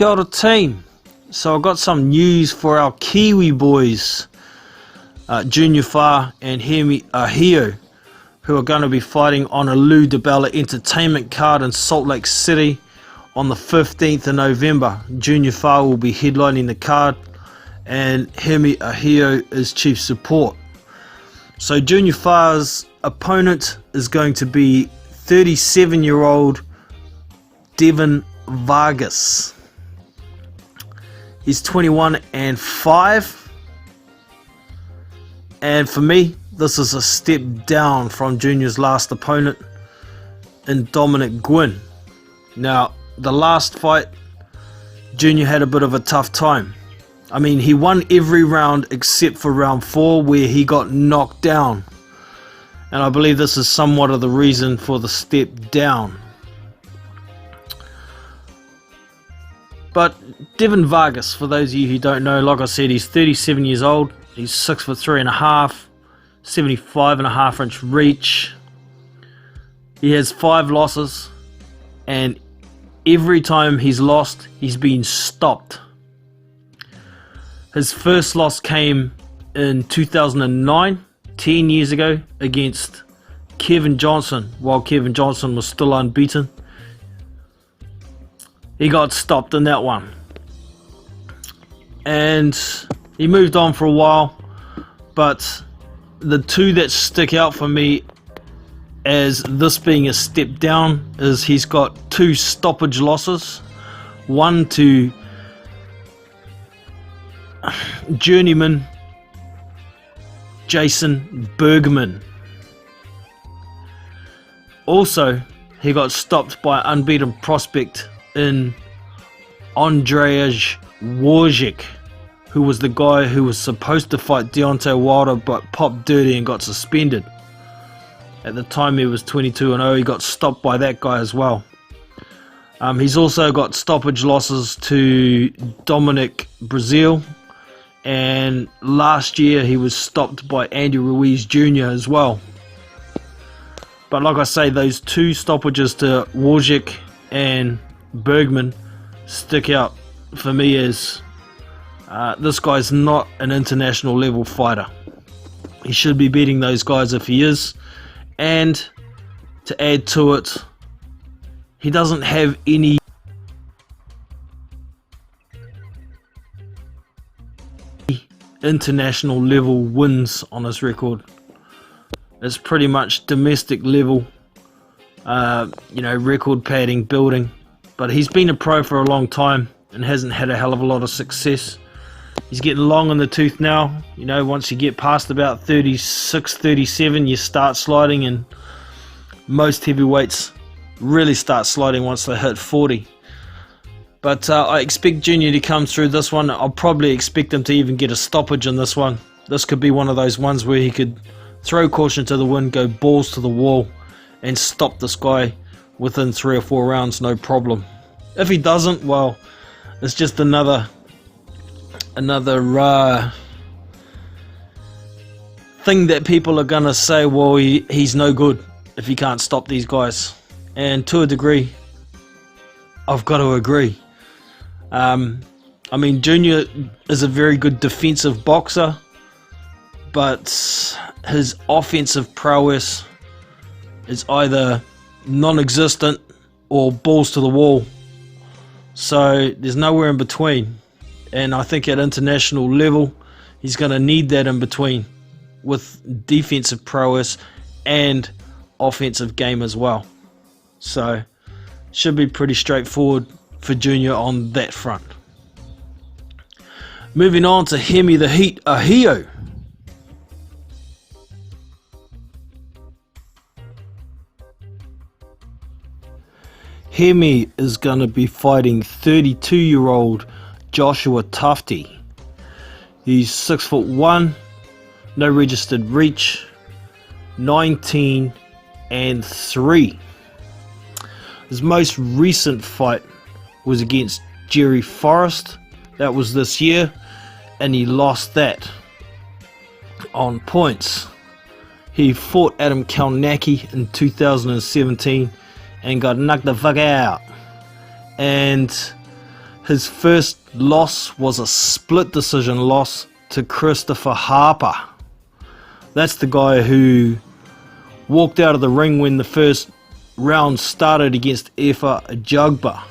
Kia ora team. So I've got some news for our Kiwi boys, Junior Fa and Hemi Ahio, who are going to be fighting on a Lou DiBella Entertainment card in Salt Lake City on the 15th of November. Junior Fa will be headlining the card and Hemi Ahio is chief support. So Junior Fa's opponent is going to be 37-year-old Devin Vargas. He's 21 and 5, and for me this is a step down from Junior's last opponent in Dominic Gwynn. Now the last fight, Junior had a bit of a tough time. I mean, he won every round except for round 4 where he got knocked down, and I believe this is somewhat of the reason for the step down. But Devin Vargas, for those of you who don't know, like I said, he's 37 years old. He's 6'3.5", 75.5-inch reach. He has 5 losses, and every time he's lost, he's been stopped. His first loss came in 2009, 10 years ago, against Kevin Johnson, while Kevin Johnson was still unbeaten. He got stopped in that one, and he moved on for a while. But the two that stick out for me as this being a step down is he's got 2 stoppage losses, one to journeyman Jason Bergman. Also, he got stopped by unbeaten prospect in Andrzej Wojcik, who was the guy who was supposed to fight Deontay Wilder but popped dirty and got suspended. At the time he was 22-0, he got stopped by that guy as well. He's also got stoppage losses to Dominic Brazil, and last year he was stopped by Andy Ruiz Jr. as well. But like I say, those 2 stoppages to Wojcik and Bergman stick out for me as this guy's not an international level fighter. He should be beating those guys if he is, and to add to it, he doesn't have any international level wins on his record. It's pretty much domestic level, record padding, building. But he's been a pro for a long time and hasn't had a hell of a lot of success. He's getting long in the tooth now. You know, once you get past about 36, 37, you start sliding, and most heavyweights really start sliding once they hit 40. But I expect Junior to come through this one. I'll probably expect him to even get a stoppage in this one. This could be one of those ones where he could throw caution to the wind, go balls to the wall, and stop this guy within 3 or 4 rounds, no problem. If he doesn't, well, it's just another thing that people are gonna say, well, he's no good if he can't stop these guys. And to a degree, I've got to agree. I mean, Junior is a very good defensive boxer, but his offensive prowess is either non-existent or balls to the wall. So there's nowhere in between, and I think at international level he's going to need that in between with defensive prowess and offensive game as well. So should be pretty straightforward for Junior on that front. Moving on to Hemi the Heat Ahio. Hemi is going to be fighting 32-year-old Joshua Tufty. He's 6'1", no registered reach, 19 and 3. His most recent fight was against Jerry Forrest. That was this year, and he lost that on points. He fought Adam Kalnacki in 2017 and got knocked the fuck out. And His first loss was a split decision loss to Christopher Harper. That's the guy who walked out of the ring when the first round started against Fa Jugba.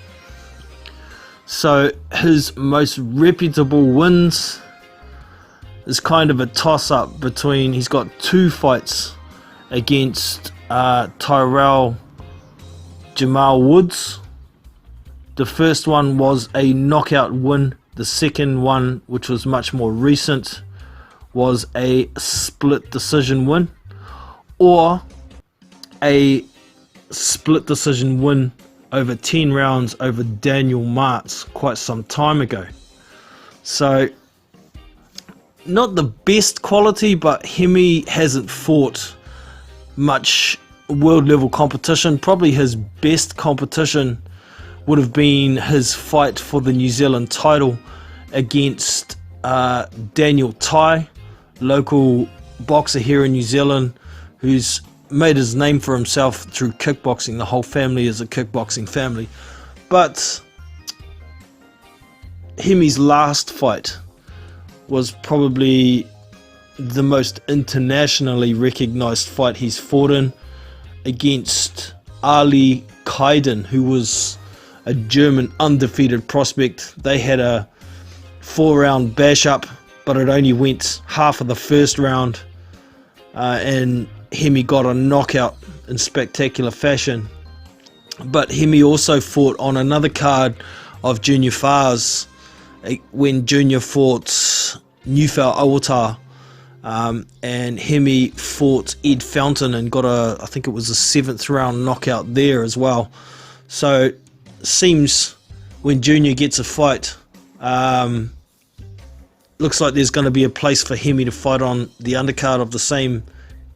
So his most reputable wins is kind of a toss-up between, he's got 2 fights against Tyrell Jamal Woods. The first one was a knockout win. The second one, which was much more recent, was a split decision win, or a split decision win over 10 rounds over Daniel Martz quite some time ago. So not the best quality, but Hemi hasn't fought much world level competition. Probably his best competition would have been his fight for the New Zealand title against Daniel Tai, local boxer here in New Zealand, who's made his name for himself through kickboxing. The whole family is a kickboxing family. But Hemi's last fight was probably the most internationally recognized fight he's fought in, against Ali Kaiden, who was a German undefeated prospect. They had a 4-round bash up, but it only went half of the first round, and Hemi got a knockout in spectacular fashion. But Hemi also fought on another card of Junior Fa's when Junior fought Newfell Awata, and Hemi fought Ed Fountain and got I think it was a 7th round knockout there as well. So seems when Junior gets a fight, looks like there's going to be a place for Hemi to fight on the undercard of the same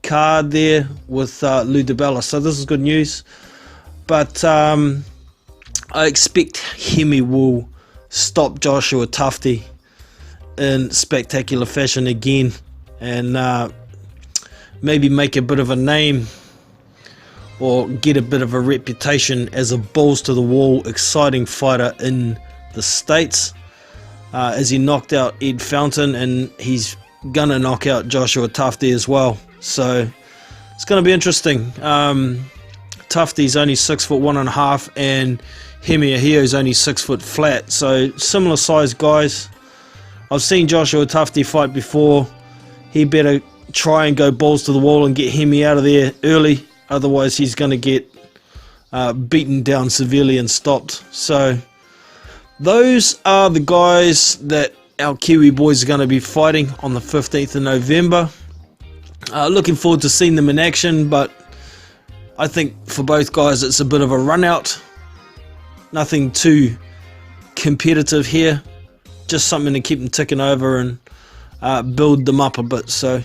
card there with Lou DiBella. So this is good news. But I expect Hemi will stop Joshua Tufte in spectacular fashion again, and maybe make a bit of a name or get a bit of a reputation as a balls to the wall exciting fighter in the States, as he knocked out Ed Fountain, and he's gonna knock out Joshua Tufte as well. So it's going to be interesting. Tufte's only 6'1.5", and Hemi Ahio's only 6 foot flat, so similar sized guys. I've seen Joshua Tufte fight before. He better try and go balls to the wall and get Hemi out of there early, otherwise he's going to get beaten down severely and stopped. So those are the guys that our Kiwi boys are going to be fighting on the 15th of November. Looking forward to seeing them in action, but I think for both guys it's a bit of a run out. Nothing too competitive here, just something to keep them ticking over and build them up a bit. So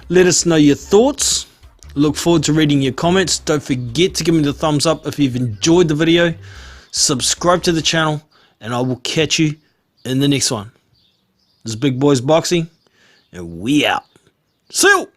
let us know your thoughts. Look forward to reading your comments. Don't forget to give me the thumbs up if you've enjoyed the video. Subscribe to the channel, and I will catch you in the next one. This is Big Boys Boxing, and we out. See you!